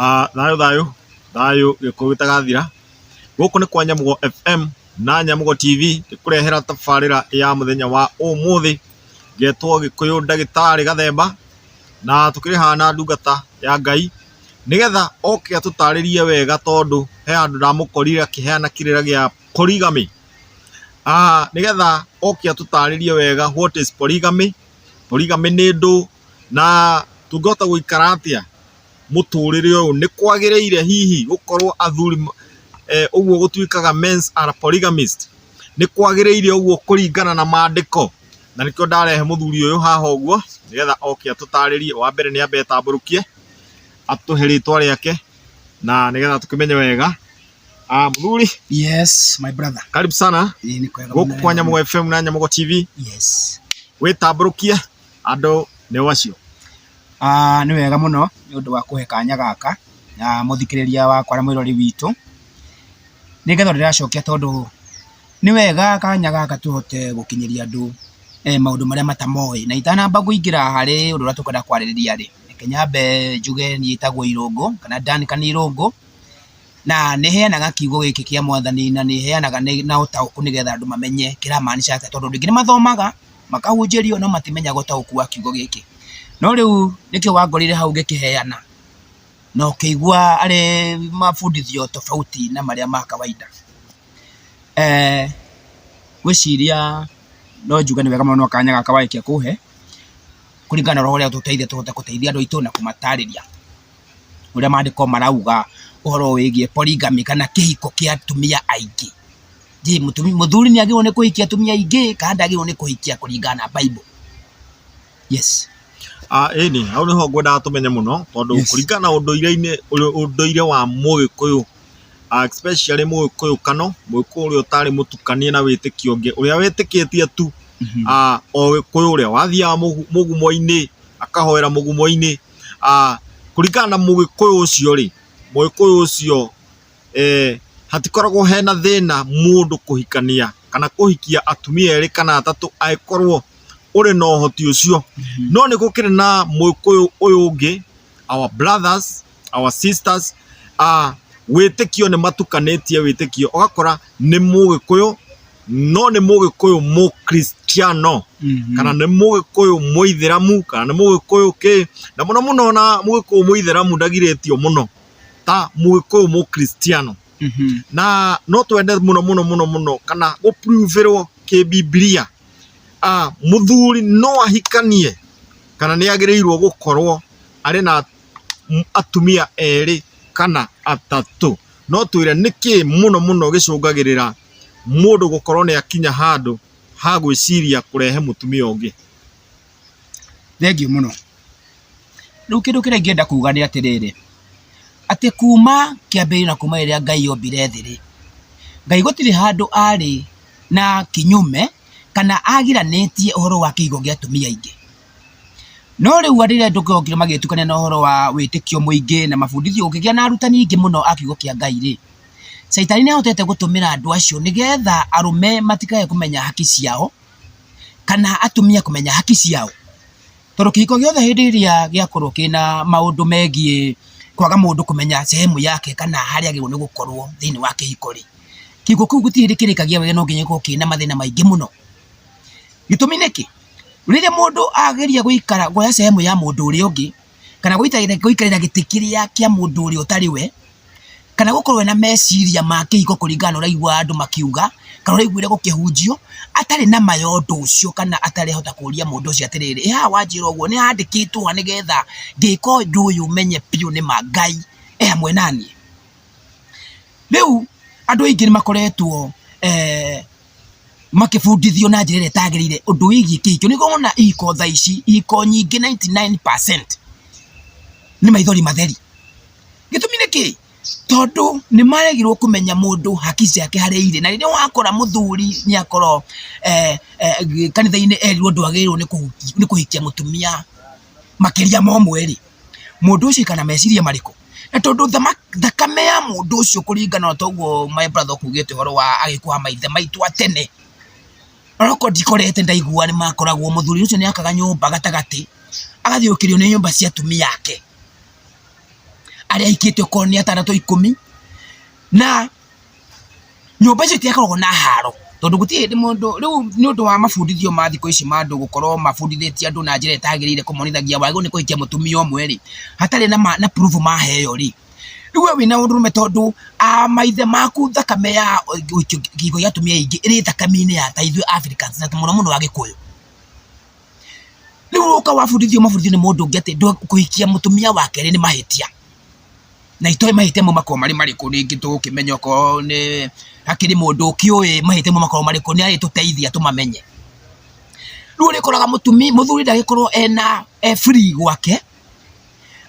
Thayo gikuyu tagathira guku ni kwa Nyamugo FM na Nyamugo TV ikurehera tafarira ya muthenya wa umuthi getwo Gikuyu ndagitari Gathemba na tukiri hana ndungata ya Ngai nigetha oke atutaririe wega tondu he andu ndamukorire akiheana kirira gia polygamy nigetha oke atutaririe wega what is polygamy. Polygamy ni ndu na tungota guikara atia muturire uyu ni kwagireire hihi gukorwo athuri uguo gutuikaga men's are polygamist ni kwagireire uguo kuringana na maandiko na nikyo ndarehe muthuri uyu haha uguo nigetha oke atutaririe wa mbere ni ambe tamburukie atuheritwa riake na nigetha tukimenye wega muthuri. Yes my brother, karibu sana guku kwa Nyamugo FM na Nyamugo TV. Yes witamburukie andu ni wacio. Ni wega muno ni undu wa kuhe kanya gaka na muthikiriria wakwa na mwirori witu nigetha ndiracokia tondu ni wega kanya gaka tuhote gukinyiria andu maundu maria matamoi na itanamba kuingira hari undu ratukenda kwaririria ri kenyambe njuge ni itagwo irungu kana Dan kana irungu na ni heanaga kiugo giki kia mwathani na ni heanaga na utauku nigetha andu mamenye kiramanisha ati tondu ndingi mathomaga makahunjirio no matimenya gutauku wa kiugo giki no riu nikio wangorire hau gikiheana no kigwa ari mafundithio tofauti na maria ma kawaida gwiciria no njuga ni wega muno kanya gaka waikia kuhe kuringana na uria tuteithia tuteithia andu aitu na kumatariria uria maandiko marauga uhoro wigie polygamy kana kihiko kia atumia aingi. Je, muthuri ni agirwo ni kuhikia atumia aingi kana ndagirwo ni kuhikia kuringana na Bible? Yes. Ini au niho ngwenda tumenye muno tondu kuringana unduire wa Mugikuyu especially Mugikuyu kano Mugikuyu uria utari mutukanie na witikio ngi uria witikitie tu o Gikuyu uria wathia mugumo-ini akahoera mugumo-ini kuringana na Mugikuyu ucio ri Mugikuyu ucio hatikoragwo hena thina mundu kuhikania kana kuhikia atumia eri kana atatu aikorwo uri no hoti ucio no ni gukire na Mugikuyu uyu ungi our brothers our sisters witikio ni matukanitie witikio ogakora ni Mugikuyu no ni Mugikuyu mu Kristiano kana ni Mugikuyu muithiramu kana ni Mugikuyu na muno na Mugikuyu muithiramu ndagiretio muno ta Mugikuyu mu Kristiano na no twende muno kana guproverwo ki Biblia muthuri no ahikanie kana ni agireirwo gukorwo ari na atumia eri kana atatu no twire niki muno gicungagirira mundu gukorwo ni akinya handu ha gwiciria kurehe mutumia ungi. Thengiu muno. Riu kindu kiria ngienda kuga ni atiriri ati kuma kiambiri na kuma iria Ngai ombire thiri Ngai gutiri handu ari na kinyume kana agiranitie uhoro wa kiugo gia atumia aingi no riu arire ndukogire magitukania na uhoro wa witikio muingi na mafundithio ukigia na arutani ingi muno akiugo kia Ngai ri Saitani ni ahotete gutumira andu acio nigetha arume matikae kumenya haki ciao kana atumia kumenya haki ciao tondu kihiko giothe hindi iria giakorwo kina maundu megie kwaga mundu kumenya sehemu yake kana haria agirwo ni gukorwo thiini wa kihiko ri kihiko kiu gutiri kirikagia wega no nginya gikorwo kina mathina maingi muno. Gitumi niki riria mundu ageria guikara goya sehemu ya mundu uria ungi kana guikarira giti kiria kia mundu uria utari we kana gukorwo na meciria ma kihiko kuringana uraigua andu makiuga kana uraiguire gukihunjio atari na mayondo ucio kana atari hota kuria mundu ucio atiriri ha wanjira uguo ni handikitwo ha nigetha ngiko ndu uyu menye piu ni Ngai hamwe nani. Riu andu aingi ni makoretwo makifundithio na njira itagirire undu wigi kihiko ni gona iko tha ici iko nyingi 99% ni maithori matheri. Gitumi niki tondu ni maregirwo kumenya mundu haki ciake hareire na riria wakora muthuri ni akoro kanitha-ini erirwo ndwagirwo ni kuhikia mutumia makiria mo mweri mundu ucio kana meciria mariko na tondu thakame ya mundu ucio kuringana na toguo my brother kugite horo wa agikuha maithe maitu atene aroko ndikorete ndaigua ni makoragwo muthuri ucio ni akaga nyumba gatagati agathiukirio ni nyumba cia atumia yake aria ikite ko ni 6-10 na nyumba icio itiakoragwo na haro tondu gutie ndi mundu riu ni undu wa mabundithio ma thiko ici ma andu gukorwo mabundithitie andu na njira itagirire kumonithagia waigu ni kuikia mutumia umwe ri hatari na proof maheo ri riu we wina undu tondu maithe maku thakame ya gigo ya tumia ingi iri thakame-ini ya taithwe Africans na muno wa Gikuyu riu uka wabundithio mabundithio ni mundu ungi ati kuikia mutumia wake ni mahitia na itoe mahitia mo mako mari ku ringi tukimenya ko ni hakiri mundu kioi mahitia mo mako mari ku ni ari tuteithia tumamenye riu ri koraga muthuri ndagikorwo ena free gwake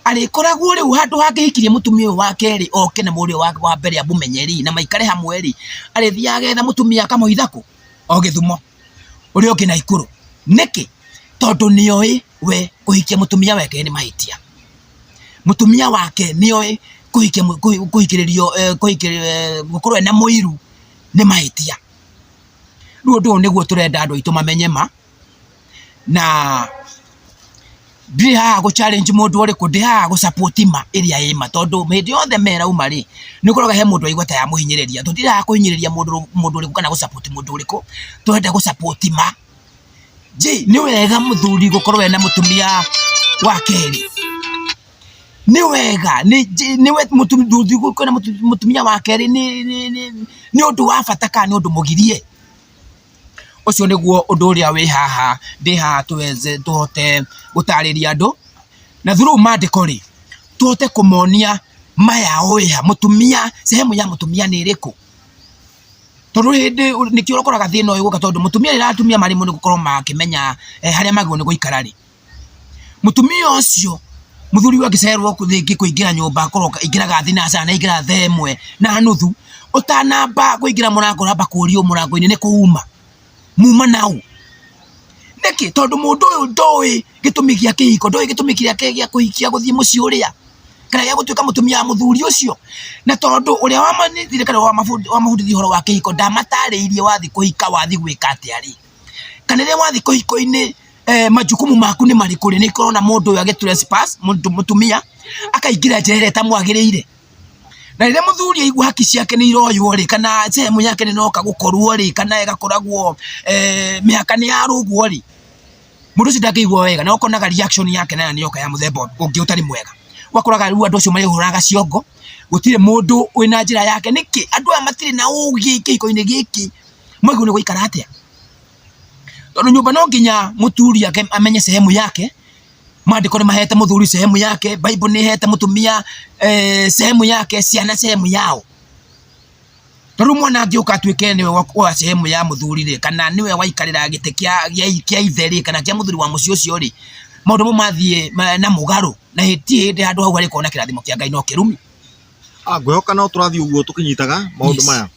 ari koragwo riu handu hangihikirie mutumia wake ri oke na muri wake wa mbere abumenyeri na maikare hamwe ri ari thia getha mutumia kamoithaku o Githumo uri oke na Ikuru niki tondu nioi we kuhikia mutumia wake ni mahitia mutumia wake nioi kuhikiririo gukorwo na muiru ni mahitia riu ndu niguo turenda andu aitu mamenye ma na ndi ha go challenge mundu uri ku ndi ha go support ma iria ima tondu hindi yothe mera umari ni kuroga he mundu aigwa ta ya muhinyiriria tutira kuhinyiriria mundu uri kana go support mundu uri ku turenda go support ma je ni wega muthuri gukorwo na mutumia wake ri ni wega ni we mutumia gukorwo na mutumia wake ri ni undu wa bata kana ni undu mugirie ucio niguo undu uria wi haha ndi haha tuweze tuhote gutariria andu na through mandiko ri tuhote kumonia maya oya mutumia sehemu ya mutumia ni iriku tondu hindi nikio ukoraga thina uyu guka tondu mutumia ri atumia mari mu ni gukorwo makimenya haria magwo ni guikara ri mutumia ucio muthuri wa gicerwo kuthingi kuingira nyumba koroka ingiraga thina sana ingira themwe na nuthu utanamba kuingira murango ramba kurio murango-ini ni kuuma muma nau niki tondu mundu uyu ndoi gitumi gia kihiko ndoi gitumi gia kuhikia guthie mucii uria kana ya gutuika mutumia wa muthuri ucio na tondu uria wamanithire kana wa mabundithio horo wa kihiko ndamatariirie wathi kuhika wathi gwika atia ri kana ria wathi kuhiko-ini majukumu maku ni mariku ri ni korona mundu uyu agitrespass mutumia akaingira njera itamwagiriire na ria muthuri aigua haki ciake ni iroywo ri kana sehemu yake ni noka gukorwo ri kana igakoragwo mihaka ni yarugwo ri mundu ucio ndangĩigua wega na ukonaga reaction yake nayo nioka ya muthemba ungi utari mwega wakoraga riu andu acio marihuraga ciongo gutire mundu wina njira yake niki andu aya matire na ugi kihiko-ini giki magwo ni guikara atia tondu nyumba no nginya muturi amenye sehemu yake mandiko ni mahete muthuri sehemu yake Bible ni hete mutumia sehemu yake ciana sehemu yao tondu mwana angiuka atuike niwe wa sehemu ya muthuri ri kana niwe waikarira gite kia itheri kana kia muthuri wa muci ucio ri maundu mathie na mugaru na hitie ndi handu hau hari kona kirathimo kia Ngai no kirumi ngwihoka no turathie uguo tukinyitaga maundu maya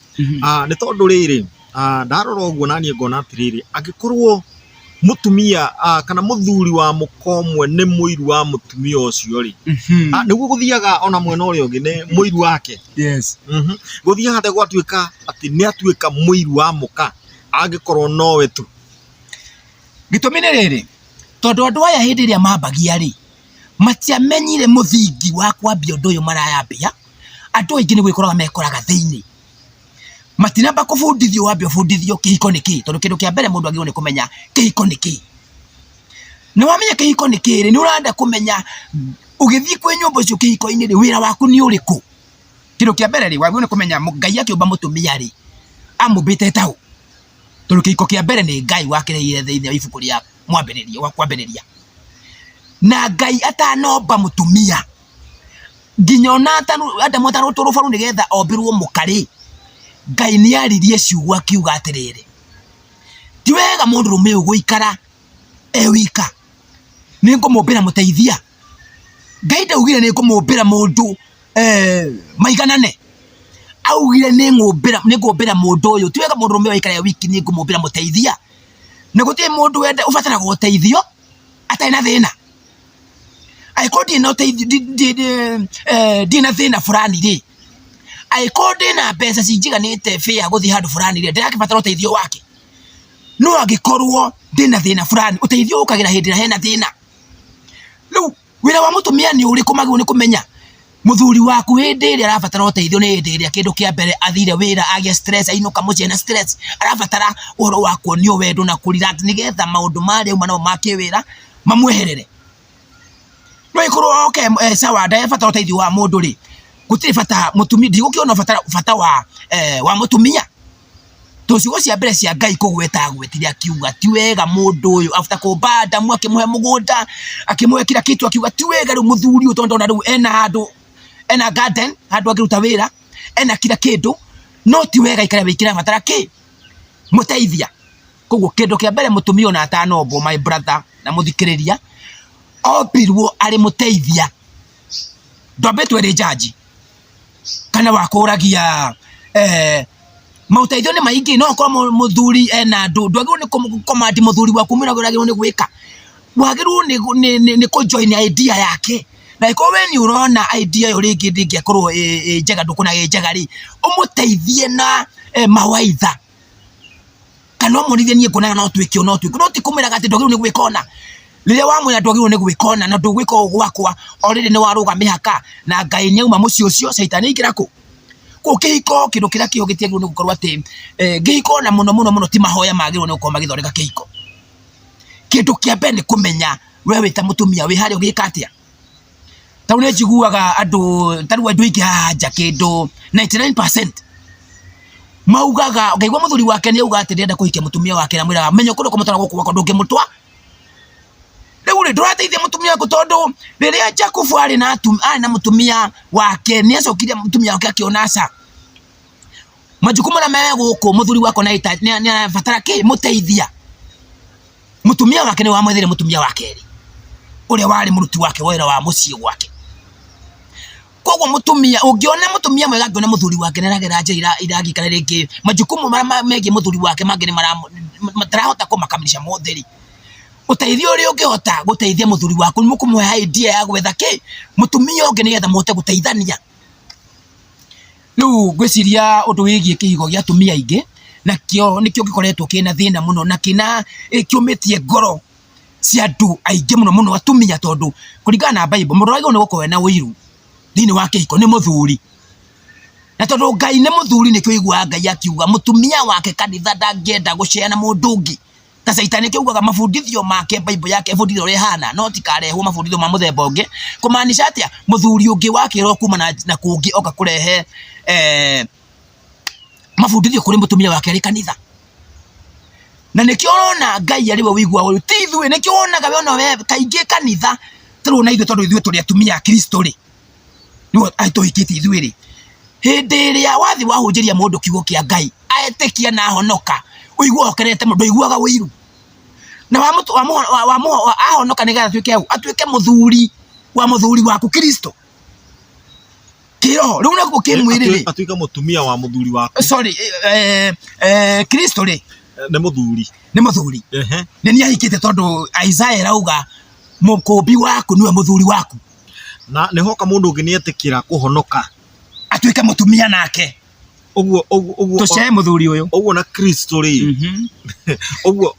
ni tondu riri ndarora uguo nanie ngona atiriri angikorwo mutumia kana muthuri wa mukomwe ni muiru wa mutumia ucio ri niguo guthiaga ona mwena uria ungi ni muiru wake yes guthia hande gwatuika ati ni atuika muiru wa muka angikorwo nowe tu gitumi ni riri tondu andu aya hindi ria mambagia ri matiamenyire muthingi wa kwambia undu uyu marayambia andu aingi ni gwikoraga mekoraga thiini matinamba kubundithio wambia bundithio kihiko niki tondu kindu kia mbere mundu agirwo ni kumenya kihiko niki ni wamenya kihiko niki ri ni uranda kumenya ugithii kwi nyumba cio kihiko-ini ri wira waku ni uriku kindu kia mbere ri wagirwo ni kumenya Ngai akiumba mutumia ri amumbite tau tondu kihiko kia mbere ni Ngai wakireire thiini wa ibuku ria mwambiriria wa kwambiriria na Ngai atanomba mutumia nginya ona Adamu atarutwo faru ni getha ombirwo mukari Ngai ni aririe ciugo akiuga atiriri ti wega mundu rume uguikara wika ni ngumumbira muteithia Ngai ndaugire ni ngumumbira mundu maiganane augire ni ngumbira mundu uyu ti wega mundu rume waikara wiki ni ngumumbira muteithia na gutie mundu wende ubatara guteithio atai na thina aikodi no teithio dina thina fulani ri aikode na pesa cijiganite fea guthi handu fulani ri ndirakibatara uteithio wake no agikorwo ndina thina fulani uteithio ukagira hindi na hena thina riu wira wa mutumia ni uri kumagwo ni kumenya muthuri waku hindi iri arabatara uteithio ni hindi iri kindu kia mbere athire wira agia stress ainuka mucie na stress arabatara uhoro wa kuonio wendo na kurira nigetha maundu mari uma no makiwira mamweherere no ikuru okay sawa ndae batara uteithio wa mundu ri gutiri bata mutumia ndigukiona bata wa mutumia tucigo cia mbere cia Ngai kugweta gwetiria kiuga ti wega mundu uyu after kubanda mu akimuhe mugunda akimuhe kila kitu akiuga ti wega ru muthuri utonda na ru ena garden handu agiruta wira ena kila kindu no ti wega ikara wikira batara ki muteithia koguo kindu kia mbere mutumia ona atanombo my brother na muthikiriria obirwo ari muteithia ndobetwe ri jaji kana wakuragia mauteithio ni maingi no kwa muthuri ena ndwagirwo ni command muthuri waku mwiragirwo ni gwika wagirwo ni ko join idea yake na iko we ni urona idea yo ringi ndingiakorwo njega ndukuna njega ri umuteithie na mawaitha kana umurithie nie kunaga no twikio no ti kumira gati ndwagirwo ni gwikona riria wamwira ndwagirwo ni gwikona na ndugwika gwakwa already ni waruga mihaka na Ngai nyauma muci ucio shaitani ingirako kihiko kindu kiria kio gitiagirwo ni gukorwo ati ngihiko na muno ti mahoya magirwo ni gukorwo magithondeka kihiko kindu kia mbere ni kumenya we wita mutumia wi hari ugika atia tau ni njiguaga andu ingi haja kindu 99% maugaga ngaigua muthuri wake ni auga ati ndenda kuhikia mutumia wake na mwira menyo kundu kumutwara guku wako ndungimutwa riu ri ndurateithia mutumia waku tondu riria Jakubu ari na mutumia wake ni acokirie mutumia wake akionasa majukumu na mewe guku muthuri wako na ita ni abatara ki muteithia mutumia wake ni wamwethire mutumia wake ri uria wari muruti wake wira wa mucii gwake koguo mutumia ungiona mutumia mwega ngiona muthuri wake neragera njira iragikana ringi majukumu mara megi muthuri wake mangi ni matarahota kumakamilisha motheri uteithio uri ungihota guteithia muthuri waku ni mukumuhe idea ya gwetha ki mutumia ungi nigetha muhote guteithania riu gwiciria undu wigie kihigo gia atumia ingi nakio nikio gikoretwo kina thina muno na kina kiumitie ngoro cia andu aingi muno atumia tondu kuringana na Bible mundu wagirwo ni gukorwo na wiru thini wa kihiko ni muthuri na tondu Ngai ni muthuri nikio igua Ngai akiuga mutumia wake kanitha ndangienda guceana mundu ungi ta saitani kiugaga mafundithio make Bible yake fundithio rehana no tikarehwo mafundithio ma muthemba ungi kumaanisha atia muthuri ungi wake ro kuma na kungi oka kurehe mafundithio kuri mutumia wake ari kanitha na nikio rona Ngai ari we wigua uri tithwe nikio onaga we ona we kaingi kanitha turona ithu tondu ithu turi atumia a Kristo ri ni aitohikiti ithu ri hindi iria wathi wahunjiria mundu kiugo kia Ngai aetikia na honoka uigua okerete mundu iguaga wiru na wa ahonoka nigetha atuike muthuri wa muthuri waku Kristo kiro riu na gukimwirire atuika mutumia wa muthuri waku sorry Kristo ri ni muthuri ni ni ahikite tondu Isaiah rauga mukumbi waku niwe muthuri waku na ni hoka mundu ungi nietikira kuhonoka atuike mutumia nake oguo tucee muthuri uyu oguo na Kristo ri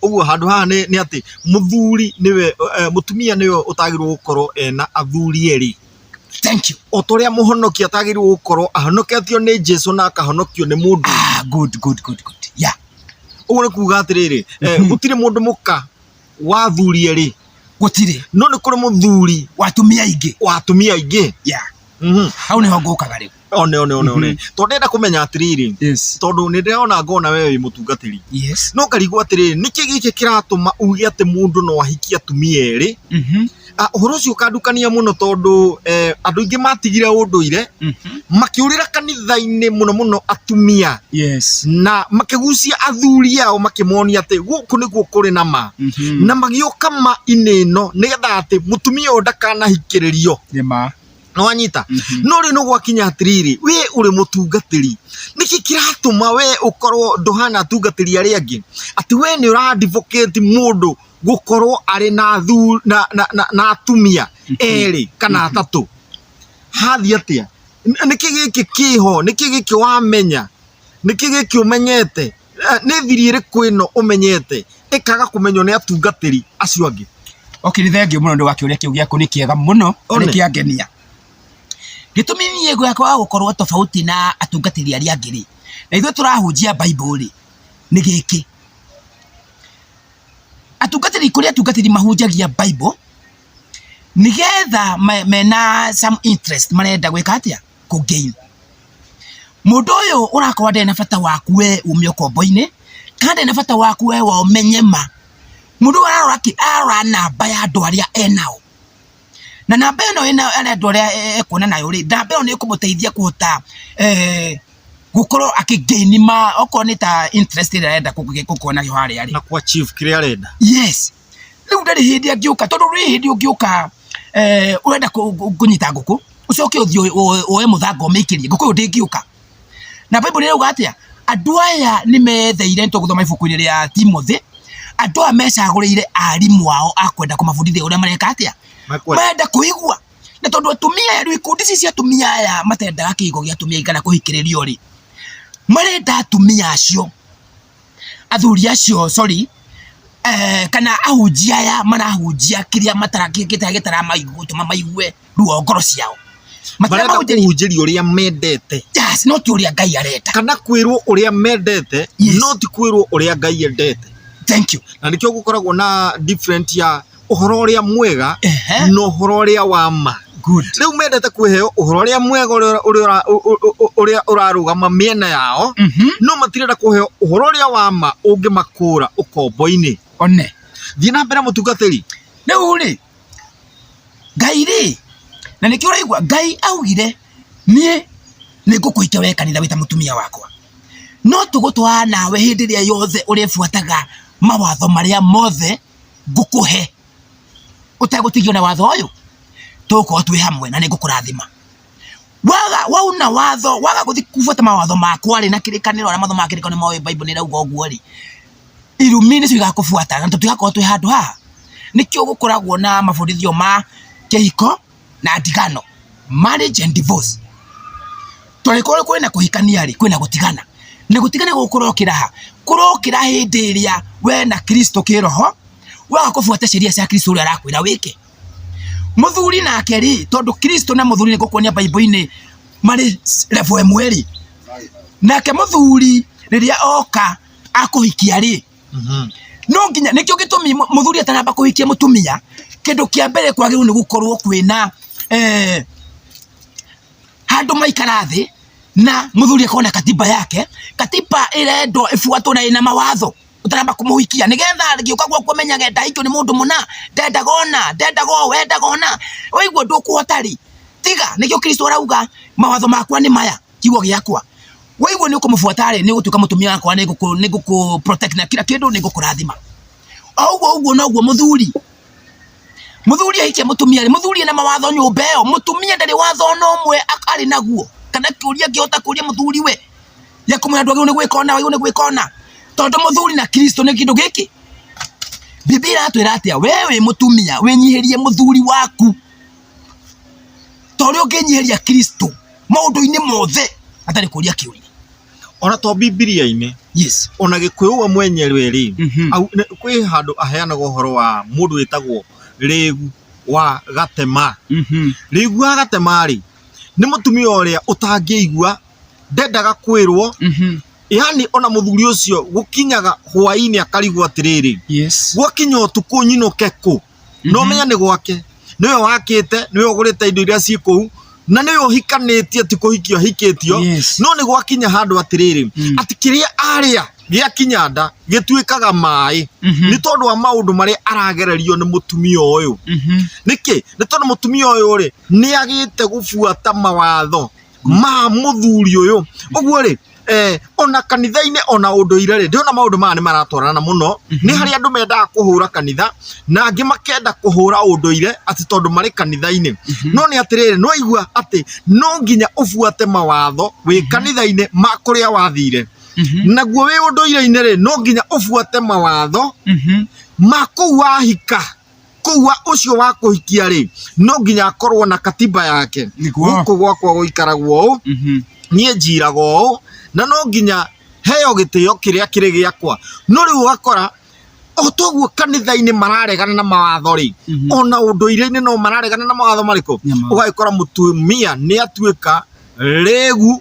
oguo handu haha ni ati muthuri niwe mutumia niwe utagirwo gukorwo ena athuri eri thank you otoria muhonokia atagirwo gukorwo ahonoketio ni Jesu na akahonokio ni mundu good yeah oguo ni kuga atiriri gutire mundu muka wa thuri eri gutire no ni kuri muthuri watumia ingi yeah hau ni hongukaga riu one tondenda kumenya atiriri tondu ni ndirona ngona wewe wi mutungatiri no ngarigwo atiriri niki giki kiratuma uge ati mundu no ahikie atumia eri uhoro ucio ukandukania muno tondu andu ingi matigire unduire makiurira kanitha-ini muno atumia na makigucia athuri ao makimonia ati guku niguo kuri na ma na magioka ma ineno nigetha ati mutumia uyu ndakanahikiririo no anyita no ri no gwakinya atiriri we uri mutungatiri niki kiratuma we ukorwo nduhana tungatiri ari angi ati we ni ura advocate mundu gukorwo ari na na atumia eri kana atatu hathi atia niki giki kiho niki giki wamenya niki giki umenyete ni thiri iriku ino umenyete ikaga kumenyo ni atungatiri acio angi okay ni thengi muno ndu wakiuria kiu giaku ni kiega muno ni kiangenia gitumi nie gwakwa gukorwo tofauti na atungatiri aria angiri na ithuĩ tũrahunjia Bible nĩ gĩkĩ atungatiri mahunjagia Bible nigetha mena some interest marenda gwĩka atia kũgain mũndũ ũyũ ũrakorwo ndena bata waku we umio kombo-inĩ kandi na bata waku we wa umenyema mũndũ ararora namba ya andũ arĩa enao na namba ĩno ĩna andũ arĩa ekuona nayo rĩ namba ĩyo nĩ ĩkũmũteithia kũhota gukorwo akigain ma okorwo nĩ ta interest ĩrĩa arenda gũkuona harĩa rĩ na ku achieve kĩrĩa arenda. Yes, rĩu ndarĩ hĩndĩ angĩũka tondũ rĩ hĩndĩ ũngĩũka urenda kũnyita ngũkũ ucoke ũthiĩ woe mũthanga ũmĩikĩrie ngũkũ ĩyo ndĩngĩũka na Bible ĩrauga atĩa andũ aya nĩ metheire tũgũthoma ibuku-inĩ rĩa Timothy andũ aya mecagũrĩire arimũ ao akwenda kũmabundithia ũrĩa mareka atĩa marenda kũigua na tondũ atumia rĩu ikundi ici cia atumia aya matendaga kĩigo gĩa atumia kana kũhikĩrĩrio rĩ marenda atumia acio athuri acio kana ahunjia aya marahunjia kĩrĩa gĩtara maigua maigue ruo ngoro ciao marenda kũhunjĩrio ũrĩa mendete. Yes, no ti ũrĩa Ngai arenda kana kwĩrwo ũrĩa mendete no ti kwĩrwo ũrĩa Ngai endete. Thank you. Na nĩkĩo gũkoragwo na different ya ũhoro ũrĩa mwega na ũhoro ũrĩa wa ma. Good. Rĩu mendete kwĩheo ũhoro ũrĩa mwega ũrĩa ũrarũgama mĩena yao no matirenda kũheo ũhoro ũrĩa wa ma ũngĩmakũra ũkombo-inĩ. One thiĩ na mbere mũtungatĩri. Rĩu rĩ Ngai rĩ na nĩkĩo ũraigua Ngai augire niĩ nĩngũkũhikia we kanitha wĩta mũtumia wakwa no tũgũtwara nawe hĩndĩ ĩrĩa yothe ũrĩbuataga mawatho marĩa mothe ngũkũhe ũtegũtigio na watho ũyũ tũgũkorwo twĩ hamwe na nĩngũkũrathima wauna watho waga gũthiĩ kubuata mawatho makwa rĩ na kĩrĩkanĩro arĩa mathomaga kĩrĩkanĩro moĩ Bible nĩrauga ũguo rĩ irumi nĩcio igakũbuata na tũtigakorwo twĩ handũ haha nĩkĩo gũkoragwo na mabundithio ma kĩhiko na ndigano marriage and divorce tũrĩkorwo kwĩna kũhikania rĩ kwĩna gũtigana na gũtigana gũkũrokĩra ha kũrokĩra hĩndĩ ĩrĩa we na Kristo kĩroho waga kũbuata sheria cia Kristo ũrĩa arakwĩra wĩke mũthuri nake rĩ tondũ Kristo na mũthuri nĩ gũkuonia Bible-inĩ marĩ level ĩmwe rĩ nake mũthuri rĩrĩa oka akũhikia rĩ no nginya nĩkĩo gĩtũmi mũthuri ataramba kũhikia mũtumia kĩndũ kĩa mbere kwagĩrĩirwo nĩ gũkorwo kwĩna handũ maikara thĩ na mũthuri akona katiba yake katiba ĩrendwo ĩbuatwo na ĩna mawatho utaramba kumuhikia nigetha ngĩuka gwa kũmenyage ndaikio nĩ mũndũ mũna ndendago wendagona oigwo ndũkũhota rĩ tiga nĩkĩo Kristo arauga mawatho makwa nĩ maya kiugo gĩakwa woigwo nĩ ũkũmũbuata rĩ nĩ ũgũtuĩka mũtumia wakwa nĩ gũkũ protect na kila kĩndũ nĩ gũkũrathima ũguo noguo mũthuri ahikia mũtumia rĩ mũthuri ena mawatho nyũmba ĩyo mũtumia ndarĩ watho no ũmwe arĩ naguo kana kĩũria ngĩhota kũria mũthuri we ya kũmwĩra ndwagĩrĩirwo nĩ gwĩka ũna tondũ mũthuri na Kristo nĩ kĩndũ gĩkĩ Biblia iratwĩra atĩa we wĩ mũtumia wĩnyihĩrie mũthuri waku tondũ ũngĩnyiheria Kristo maũndũ-inĩ mothe atarĩ kũria kĩũria ona to Biblia-inĩ. Yes. Ona Gĩkũyũ we mwenyewe rĩ kwĩ handũ aheanaga ũhoro wa mũndũ wĩtagwo Rĩgu wa Gatema. Rĩgu wa Gatema rĩ nĩ mũtumia ũrĩa ũtangĩigua ndendaga kwĩrwo yani ona mũthuri ũcio gũkinyaga hwaĩ-inĩ akarigwo atĩrĩrĩ gwakinya ũtukũ nyinũke kũ no menya nĩ gwake nĩwe wakĩte nĩwe ũgũrĩte indo iria ciĩ kũu na nĩwe ũhikanĩtie ti kũhikio hikĩtio no nĩ gwakinya handũ atĩrĩrĩ atĩ kĩrĩa arĩa gĩakinya nda gĩtuĩkaga maĩ nĩ tondũ wa maũndũ marĩa aragererio nĩ mũtumia ũyũ nĩkĩ nĩ tondũ mũtumia ũyũ rĩ nĩ agĩte gũbuata mawatho ma mũthuri ũyũ ũguo rĩ ona kanitha-inĩ ona ũndũire rĩ ndĩona maũndũ maya nĩ maratwarana mũno nĩ harĩ andũ mendaga kũhũra kanitha na angĩ makenda kũhũra ũndũire atĩ tondũ marĩ kanitha-inĩ no nĩ atĩrĩrĩ no igua atĩ no nginya ũbuate mawatho wĩ kanitha-inĩ ma kũrĩa wathire naguo wĩ ũndũire-inĩ rĩ no nginya ũbuate mawatho ma kũu wahika kũu ũcio wa kũhikia rĩ no nginya akorwo na katiba yake gũkũ gwakwa gũikaragwo ũũ niĩ njiraga ũũ na no nginya heo gĩtĩo kĩrĩa kĩrĩ gĩakwa no rĩu ũgakora otoguo kanitha-inĩ mararegana na mawatho ri ona ũndũire-inĩ no mararegana na mawatho marĩkũ ũgagĩkora mũtumia nĩ atuĩka rĩgu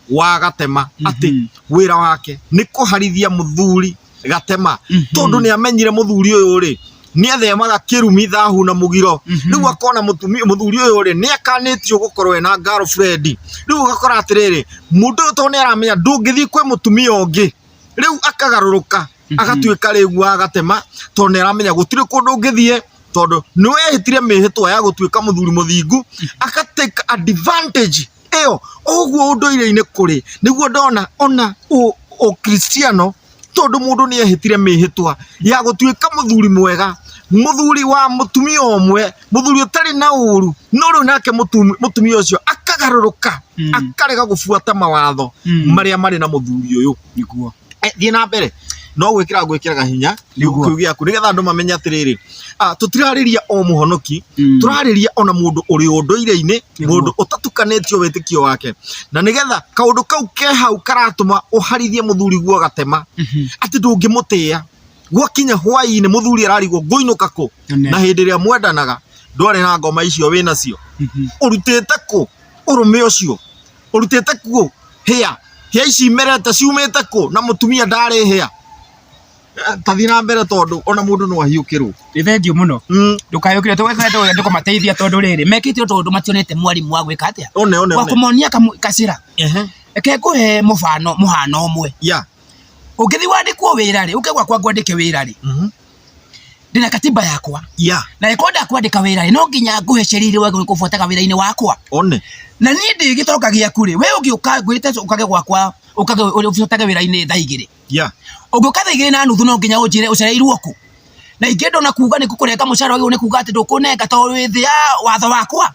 wa gatema atĩ wĩra wake nĩ kũharithia mũthuri gatema tondũ nĩ amenyire mũthuri ũyũ rĩ nĩ athemaga kĩrumi thahu na mũgiro rĩu akona mũthuri ũyũ rĩ nĩ akanĩtio gũkorwo ena girlfriend rĩu ũgakora atĩrĩrĩ mũndũ ũyũ tondũ nĩ aramenya ndũngĩthiĩ kwĩ mũtumia ũngĩ rĩu akagarũrũka agatuĩka rĩgu wa gatema tondũ nĩ aramenya gũtirĩ kũndũ ũngĩthiĩ tondũ nĩ wehĩtire mĩhĩtwa ya gũtuĩka mũthuri mũthingu akatake advantage ĩyo ũguo ũndũire-inĩ kũrĩ nĩguo ndona ona Ũkristiano tondũ mũndũ nĩ ehĩtire mĩhĩtwa ya gũtuĩka mũthuri mwega mũthuri wa mũtumia ũmwe mũthuri ũtarĩ na ũru no rĩu nake mũtumia ũcio akagarũrũka akarega gũbuata mawatho marĩa marĩ na mũthuri ũyũ nĩguo thiĩ na mbere no gwĩkĩra hinya kĩu gĩaku nĩgetha andũ mamenye atĩrĩrĩ tũtirarĩria o mũhonoki tũrarĩria ona mũndũ ũrĩ ũndũire-inĩ mũndũ ũtatukanĩtio wĩtĩkio wake na nĩgetha kaũndũ kau ke hau karatũma ũharithie mũthuri guo gatema atĩ ndũngĩmũtĩa gwakinya hwaĩ-inĩ mũthuri ararigwo ngũinũka kũ na hĩndĩ ĩrĩa mwendanaga ndwarĩ na ngoma icio wĩ nacio ũrutĩte kũ ũrũme ũcio ũrutĩte kũ hĩa ici imerete ciumĩte kũ na mũtumia ndarĩ hĩa tathi na mbere tondũ ona mũndũ no ahiũkĩrwo thengiũ mũno ndũkayũkĩre tũgwĩka ndũkamateithia tondũ rĩrĩ mekĩte tondũ mationete mwarimũ wa gwĩka atĩa wa kũmonia kacĩra reke ngũhe mũhano ũmwe ũngĩthiĩ wandĩkwo wĩra rĩ ũke gwakwa ngwandĩke wĩra rĩ ndĩna katiba yakwa na ĩkorwo ndakwandĩka wĩra rĩ no nginya ngũhe sheria iria wagĩrĩirwo kũbuataga wĩra-inĩ wakwa na niĩ ndĩ gĩtonga gĩaku rĩ we ũngĩũka ngwĩte ũkage gwakwa ũkage ũbuatage wĩra-inĩ thaa igĩrĩ ũngĩũka thaa igĩrĩ na nuthu no nginya ũnjĩre ũcereirwo kũ na ingĩ ndona kuga nĩ kũkũrenga mũcara wagĩrĩirwo nĩ kuga atĩ ndũkũnenga tondũ wĩ thĩ ya watho wakwa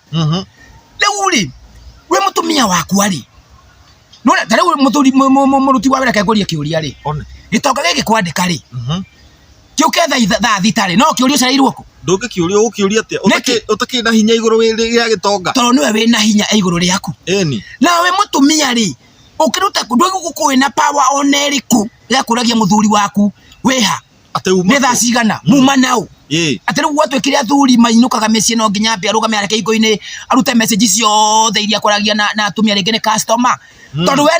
rĩu rĩ we mũtumia wakwa rĩ no ta rĩu mũruti wa wĩra kengũrie kĩũria rĩ gĩtonga gĩkĩ kwandĩka rĩ kĩũke thaa thita rĩ no kĩũria ũcereirwo kũ ndũngĩkĩũria ũkĩũria atĩa ũtakĩrĩ na hinya igũrũ rĩa gĩtonga tondũ nĩwe wĩ na hinya igũrũ rĩaku na we mũtumia rĩ ũkĩruta ndũgũkũĩ na power ona ĩrĩkũ ya kũragia mũthuri waku wĩha nĩ thaa cigana muma nau atĩ rĩu gwatuĩkire athuri mainũkaga mĩciĩ no nginya mbia arũgame areke ingo-inĩ arute message ciothe iria akwaragia na atumia rĩngĩ nĩ customer tondũ we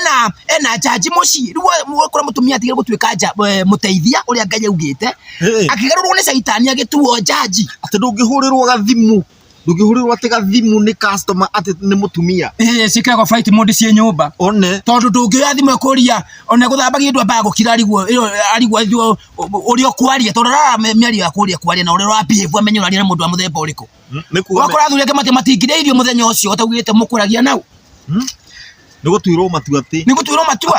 ena jaji mũciĩ rĩu ũkora mũtumia atigĩre gũtuĩka mũteithia ũrĩa Ngai augĩte akĩgarũrwo nĩ caitani agĩtuo jaji atĩ ndũngĩhũrĩrwo gathimũ ndũngĩhũrĩrwo atĩ gathimũ nĩ customer atĩ nĩ mũtumia ciĩkĩragwo flight mode ciĩ nyũmba tondũ ndũngĩoya thimũ ĩkũria ona gũthambagia ndũ ambaga gũkira arigwo ũrĩa ũkwaria tondũ rara mĩario ya kwaria na ũrĩa ũrabehave amenye ũraria na mũndũ wa mũthemba ũrĩkũ wakora athuri angĩ matingĩrĩirio mũthenya ũcio ũtaugĩte mũkũragia nau nĩ gũtuĩrwo matua atĩ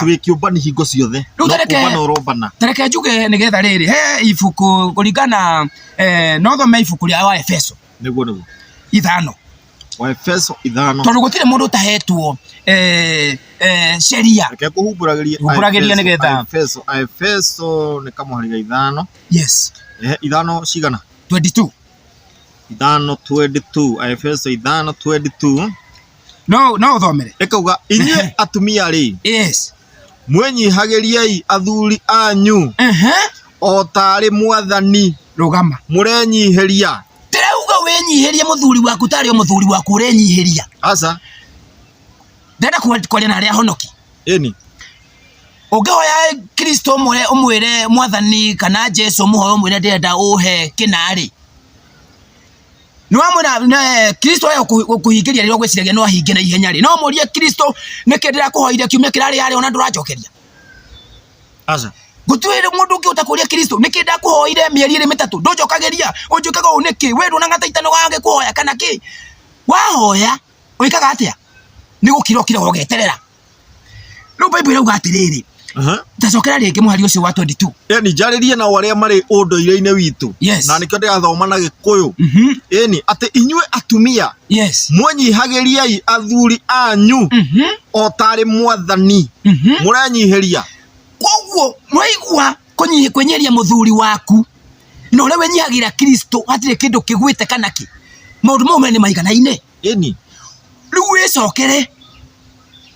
wĩ kĩũmbani hingo ciothe no kũmbana ũrombana tareke njuge nĩgetha rĩrĩ he ibuku kũringana no thome ibuku rĩa wa Efeso nĩguo 5 wa Efeso 5 tondũ gũtirĩ mũndũ ũtahetwo sheria reke kũhumbũragĩria nĩgetha Efeso nĩ kamũhari 5 5 cigana 22 5:22 Efeso 5:22 no uthomere ekauga inyuĩ atumia rĩ mwenyihagĩriai athuri anyu o tarĩ mwathani rũgama mũrenyihĩria ndĩrauga wĩnyihĩrie mũthuri waku tarĩ o mũthuri waku ũrenyihĩria aca ndenda kwaria na arĩa ahonoki ũngĩhoya Kristo ũmwĩre mwathani kana Jesu mũhoya ũmwĩre ndĩrenda ũhe kĩnarĩ nĩwamwĩra Kristo kũhingĩria rĩrĩa ũgwĩciragia no ahinge na ihenya rĩ no mũrie Kristo nĩkĩ ndĩrakũhoire kiumia kĩrarĩ yarĩ ona ndũranjokeria gũtuĩre mũndũ ũngĩ ũtakũria Kristo nĩkĩ ndakũhoire mĩeri 3 ndũnjokagĩria ũnjũkaga ũũ nĩkĩ we ndũna ngataitano gage kũhoya kana kĩ wahoya ũikaga atĩa nĩ gũkira ũgeterera rĩu Bible irauga atĩrĩrĩ tacokera rĩngĩ mũhari ũcio wa 22 njarĩrie na arĩa marĩ ũndũire-inĩ witũ na nĩkĩo ndĩrathoma na Gĩkũyũ atĩ inyuĩ atumia mwenyihagĩriai athuri anyu o tarĩ mwathani mũrenyihĩria koguo mwaigua kwenyeria mũthuri waku na ũrĩa wenyihagĩra Kristo hatirĩ kĩndũ kĩgwĩte kana kĩ maũndũ mau nĩ maiganaine rĩu wĩcokere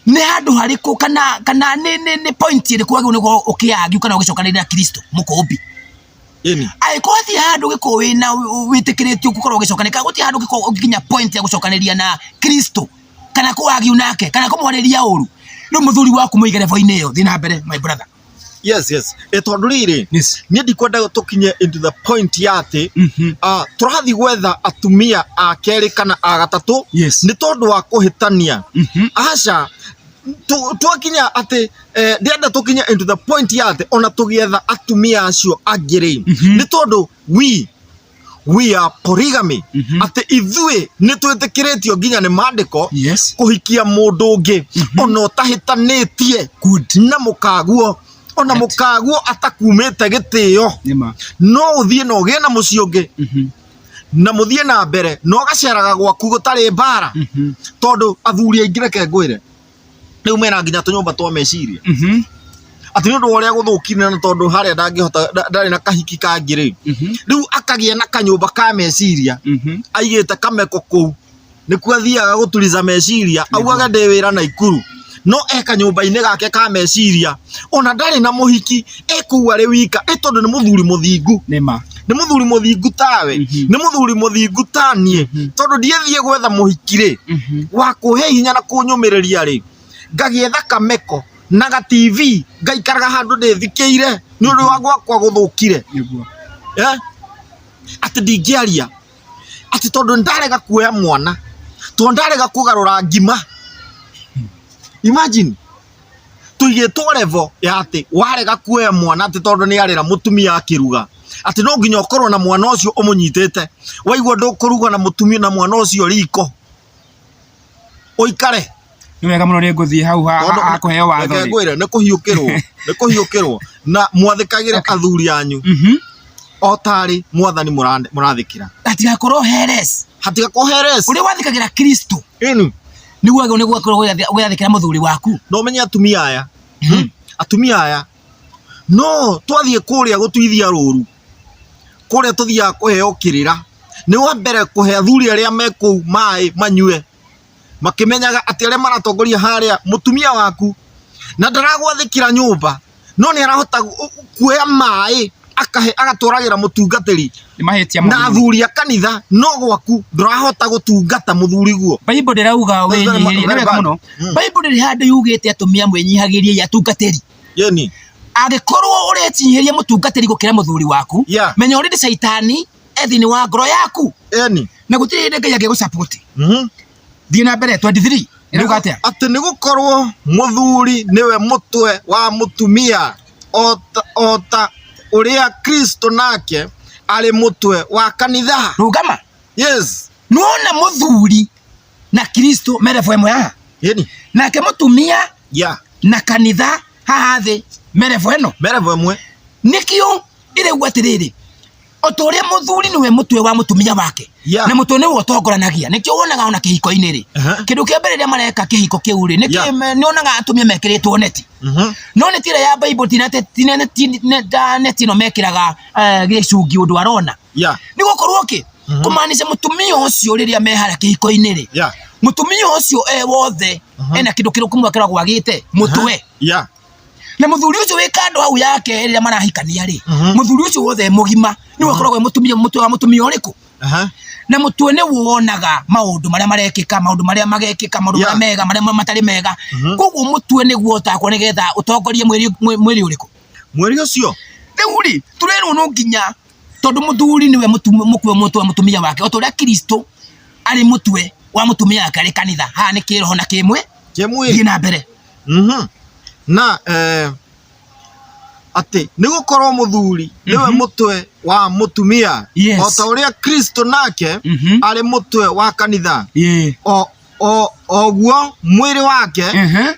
nĩ handũ harĩkũ kana nĩ point ĩrĩkũ wagĩrĩirwo nĩguo ũkĩagiu kana ũgĩcokanĩrĩra Kristo mũkũmbi Eni. Aikoti handu giko wina witikiritio gukorwo gicokaneka guti handu giko gikinya point ya gucokaneria na Kristo kana kuagiu nake kana kumwariria uru no muthuri waku muigere voine yo thina mbere my brother. Yes. Tondu riri ni ndikwenda tukinye into the point yate turathi gwetha atumia a keri kana a gatatu ni tondu wa kuhitania. Acha twakinya ati ndienda tukinya into the point yate ona tugietha atumia acio angiri ni tondu we are polygamy. Ati ithue ni twitikiritio nginya ni mandiko kuhikia mundu ungi ona utahitanitie na mukaguo ona mukaguo atakumite gitio no uthie no gie na muci ungi na muthie na mbere no gaceraga gwaku gutari mbara tondu athuri aingi reke ngwire riu mena nginya tunyumba twa meciria ati ni undu uria guthukire na tondu haria ndangihota ndari na kahiki kangiri riu akagia na kanyumba ka meciria aigite kameko kuu ni kwathiaga gutuliza meciria augaga ndi wira na ikuru no eka nyumba-ini gake ka meciria ona ndari na muhiki ekuu ari wika tondu ni muthuri muthingu ni muthuri muthingu tawe ni muthuri muthingu tanie tondu ndiethie gwetha muhiki ri wa kuhe hinya na kunyumiriria ri ngagietha kameko na ga TV ngaikaraga handu ndithikiire ni undu wa gwakwa guthukire ati ndingiaria ati tondu ndarega kuoya mwana tondu ndarega kugarura ngima. Imagine tuigitwo level ya ati warega kuoya mwana ati tondu ni arira mutumia akiruga ati no nginya ukorwo na mwana ucio umunyitite waigua ndukuruga na mutumia na mwana ucio riko uikare ni wega muno ni nguthie hau ha kuheo watho ri ngwire ni kuhiukirwo na mwathikagire athuri anyu otari mwathani murathikira hatigakorwo heres uri wathikagira Kristo niguo ni gwakorwo gwathikira muthuri waku no menye atumia aya no twathie kuria gutuithia ruru kuria tuthia kuheo kirira ni wa mbere kuhe athuri aria meku mai manyue makimenyaga ati aria maratongoria haria mutumia waku na ndaragwathikira nyumba no ni arahota kuoya mai akahe agatwaragira mutungatiri na athuri a kanitha no gwaku ndurahota gutungata muthuri guo. Bible ndirauga wenyihirie ni wega muno. Bible ndiri handu yugite atumia mwenyihagirie atungatiri yeni agikorwo uretinyihiria mutungatiri gukira muthuri waku menya uri shaitani ethini wa ngoro yaku na gutiri ngai age gusupport thie na mbere 23 iruga atia ati ni gukorwo muthuri niwe mutwe wa mutumia ota uria Kristo nake ari mutwe wa kanitha rugama nuona muthuri na Kristo merevo emwe haha nake mutumia na kanitha haha thi merevo emwe nikio ire gwatiriri otoria muthuri niwe mutwe wa mutumia wake na mutwe niwe utongoranagia nikio wonaga ona kihiko-ini ri kindu kia mbere ria mareka kihiko kiu ri nikio nionaga atumia mekiritwo neti no neti ira ya Bible neti no mekiraga gicungi undu arona ni gukorwo ki kumaanisha mutumia ucio riria mehara kihiko-ini ri mutumia ucio wothe ena kindu kirukumwa kiragwo agite mutwe na muthuri ucio wi kando hau yake riria marahikania ri muthuri ucio wothe mugima ni wakoragwo mutumia mutwe wa mutumia uriku na mutwe ni wonaga maundu maria marekika maundu maria magekika maundu maria mega maria matari mega koguo mutwe ni guotakwo nigetha utongorie mwiri uriku mwiri ucio riu turerwo no nginya tondu muthuri niwe mukwe mutwe wa mutumia wake otoria Kristo ari mutwe wa mutumia wake ari kanitha ha ni kiroho na kimwe thie na mbere na ati ni gukorwo muthuri niwe mutwe wa mutumia ota uria Kristo nake ari mutwe wa kanitha oguo mwiri wake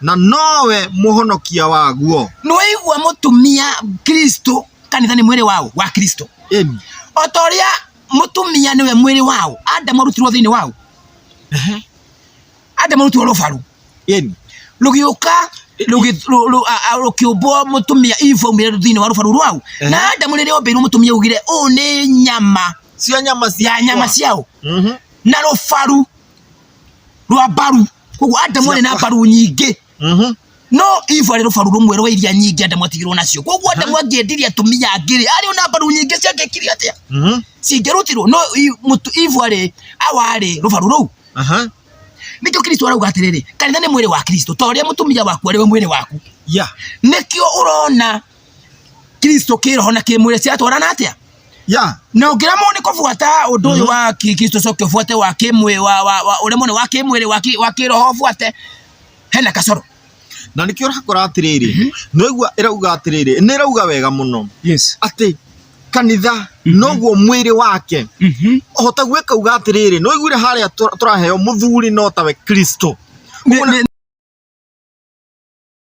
na nowe muhonokia waguo noigua mutumia Kristo kanitha ni mwiri wao wa Kristo ota uria mutumia niwe mwiri wao Adamu arutirwo thiini wao Adamu arutirwo rubaru rugiuka rukiumbwo mutumia Eve umire thiini wa rubaru rwao na Adamu riria ombirwo mutumia ugire u ni nyama ciao na rubaru rwa baru koguo Adamu ni na baru nyingi no ivo ari rubaru rumwe rwa iria nyingi Adamu atigirwo nacio koguo Adamu angiendiria atumia angiri ari ona mbaru nyingi ciangekire atia cingerutirwo no ivo ari awari rubaru ruu nikio Kristo arauga atiriri kanitha ni mwiri wa Kristo toria mutumia waku ari we mwiri waku nikio urona Kristo kiroho na kimwiri ciatwarana atia na ngiramo ni kufuata undu uyu wa Kristo coke fuate wa kimwe wa uremo ni wa kimwiri wa kiroho fuate hena kasoro na nikio rakora atiriri no igua irauga atiriri ni rauga wega muno ati kanitha noguo mwiri wake ohota gwika uga atiriri no igure haria turaheo muthuri no tawe Kristo